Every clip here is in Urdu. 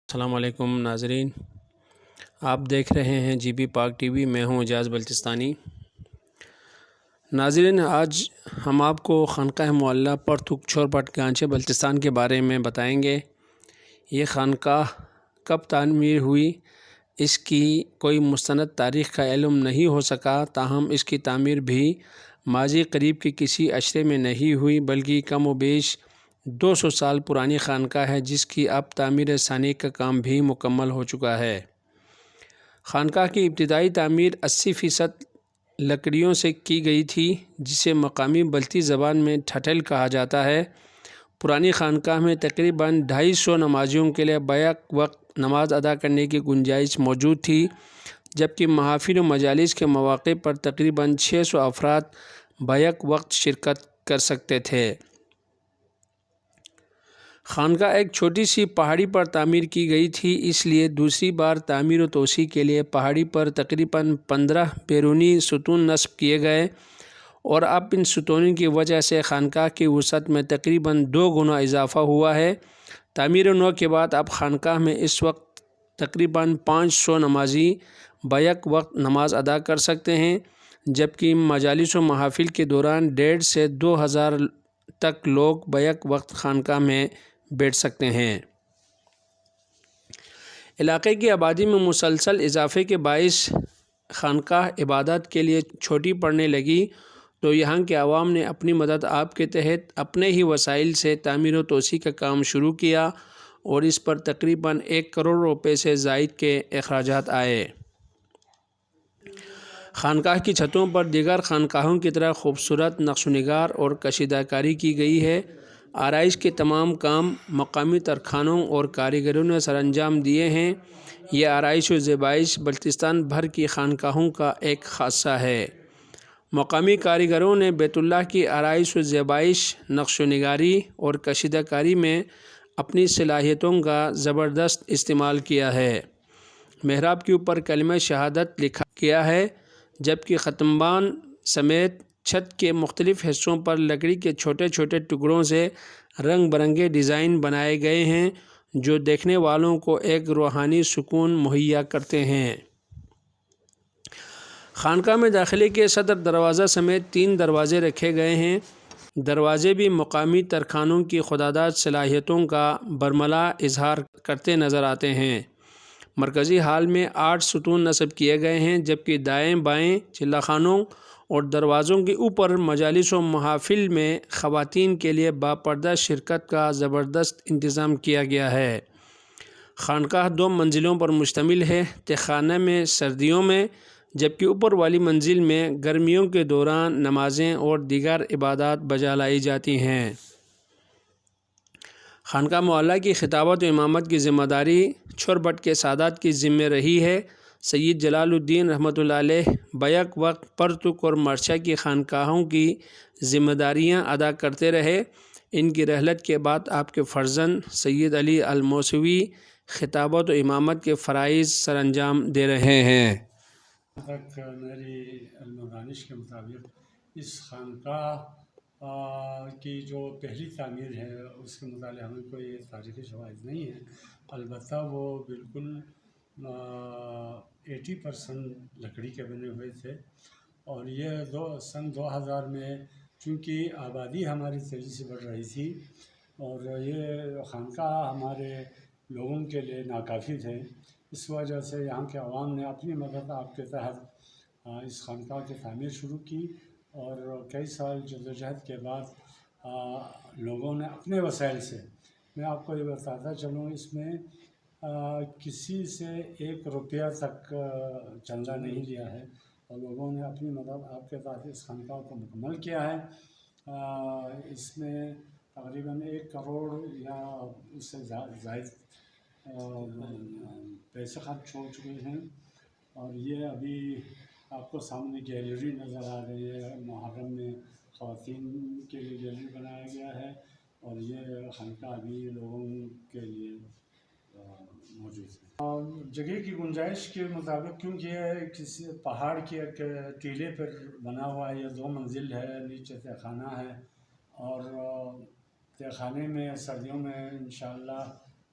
السلام علیکم ناظرین، آپ دیکھ رہے ہیں جی بی پاک ٹی وی۔ میں ہوں اعجاز بلتستانی۔ ناظرین، آج ہم آپ کو خانقاہ معلیٰ پرتک چھورپٹ گانچے بلتستان کے بارے میں بتائیں گے۔ یہ خانقاہ کب تعمیر ہوئی، اس کی کوئی مستند تاریخ کا علم نہیں ہو سکا، تاہم اس کی تعمیر بھی ماضی قریب کے کسی عشرے میں نہیں ہوئی، بلکہ کم و بیش 200 سال پرانی خانقاہ ہے، جس کی اب تعمیر ثانی کا کام بھی مکمل ہو چکا ہے۔ خانقاہ کی ابتدائی تعمیر 80% لکڑیوں سے کی گئی تھی، جسے مقامی بلتی زبان میں ٹھٹھل کہا جاتا ہے۔ پرانی خانقاہ میں تقریباً 250 نمازیوں کے لیے بیک وقت نماز ادا کرنے کی گنجائش موجود تھی، جبکہ محافل و مجالس کے مواقع پر تقریباً 600 افراد بیک وقت شرکت کر سکتے تھے۔ خانقاہ ایک چھوٹی سی پہاڑی پر تعمیر کی گئی تھی، اس لیے دوسری بار تعمیر و توسیع کے لیے پہاڑی پر تقریباً 15 بیرونی ستون نصب کیے گئے، اور اب ان ستونوں کی وجہ سے خانقاہ کی وسعت میں تقریباً 2 گنا اضافہ ہوا ہے۔ تعمیر نو کے بعد اب خانقاہ میں اس وقت تقریباً 500 نمازی بیک وقت نماز ادا کر سکتے ہیں، جبکہ مجالس و محافل کے دوران 1.5 سے 2000 تک لوگ بیک وقت خانقاہ میں بیٹھ سکتے ہیں۔ علاقے کی آبادی میں مسلسل اضافے کے باعث خانقاہ عبادت کے لیے چھوٹی پڑنے لگی، تو یہاں کے عوام نے اپنی مدد آپ کے تحت اپنے ہی وسائل سے تعمیر و توسیع کا کام شروع کیا، اور اس پر تقریباً 1 کروڑ روپے سے زائد کے اخراجات آئے۔ خانقاہ کی چھتوں پر دیگر خانقاہوں کی طرح خوبصورت نقش و نگار اور کشیدہ کاری کی گئی ہے۔ آرائش کے تمام کام مقامی ترکھانوں اور کاریگروں نے سر انجام دیے ہیں۔ یہ آرائش و زیبائش بلتستان بھر کی خانقاہوں کا ایک خاصہ ہے۔ مقامی کاریگروں نے بیت اللہ کی آرائش و زیبائش، نقش و نگاری اور کشیدہ کاری میں اپنی صلاحیتوں کا زبردست استعمال کیا ہے۔ محراب کے اوپر کلمہ شہادت لکھا گیا ہے، جبکہ ختمبان سمیت چھت کے مختلف حصوں پر لکڑی کے چھوٹے چھوٹے ٹکڑوں سے رنگ برنگے ڈیزائن بنائے گئے ہیں، جو دیکھنے والوں کو ایک روحانی سکون مہیا کرتے ہیں۔ خانقاہ میں داخلے کے صدر دروازہ سمیت 3 دروازے رکھے گئے ہیں۔ دروازے بھی مقامی ترکھانوں کی خداداد صلاحیتوں کا برملا اظہار کرتے نظر آتے ہیں۔ مرکزی ہال میں 8 ستون نصب کیے گئے ہیں، جبکہ دائیں بائیں چلہ خانوں اور دروازوں کے اوپر مجالس و محافل میں خواتین کے لیے باپردہ شرکت کا زبردست انتظام کیا گیا ہے۔ خانقاہ 2 منزلوں پر مشتمل ہے، تہخانہ میں سردیوں میں، جبکہ اوپر والی منزل میں گرمیوں کے دوران نمازیں اور دیگر عبادات بجا لائی جاتی ہیں۔ خانقاہ معلیٰ کی خطابت و امامت کی ذمہ داری چھوربٹ کے سادات کی ذمہ رہی ہے۔ سید جلال الدین رحمۃ اللہ علیہ بیک وقت پرتک اور مرچہ کی خانقاہوں کی ذمہ داریاں ادا کرتے رہے۔ ان کی رحلت کے بعد آپ کے فرزند سید علی الموسوی خطابت و امامت کے فرائض سر انجام دے رہے ہیں۔ تک میری علم و دانش کے مطابق اس خانقاہ کی جو پہلی تعمیر ہے، اس کے متعلق ہمیں کوئی تاریخی شواہد نہیں ہے، البتہ وہ بالکل 80% لکڑی کے بنے ہوئے تھے، اور یہ سن 2000 میں چونکہ آبادی ہماری تیزی سے بڑھ رہی تھی اور یہ خانقاہ ہمارے لوگوں کے لیے ناکافی تھے، اس وجہ سے یہاں کے عوام نے اپنی مدد آپ کے تحت اس خانقاہ کی تعمیر شروع کی، اور کئی سال جدوجہد کے بعد لوگوں نے اپنے وسائل سے، میں آپ کو یہ بتاتا چلوں، اس میں کسی سے 1 روپیہ تک چندہ نہیں لیا ہے، اور لوگوں نے اپنی مدد آپ کے تحت اس خانقاہ کو مکمل کیا ہے۔ اس میں تقریباً 1 کروڑ یا اس سے زائد پیسے خرچ ہو چکے ہیں، اور یہ ابھی آپ کو سامنے گیلری نظر آ رہی ہے۔ محرم میں خواتین کے لیے گیلری بنایا گیا ہے، اور یہ خانقاہ ابھی لوگوں کے لیے موجود ہے۔ جگہ کی گنجائش کے مطابق، کیونکہ یہ کسی پہاڑ کے ایک ٹیلے پر بنا ہوا ہے، یہ 2 منزل ہے، نیچے تہخانہ ہے، اور تہخانے میں سردیوں میں انشاءاللہ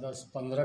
10-15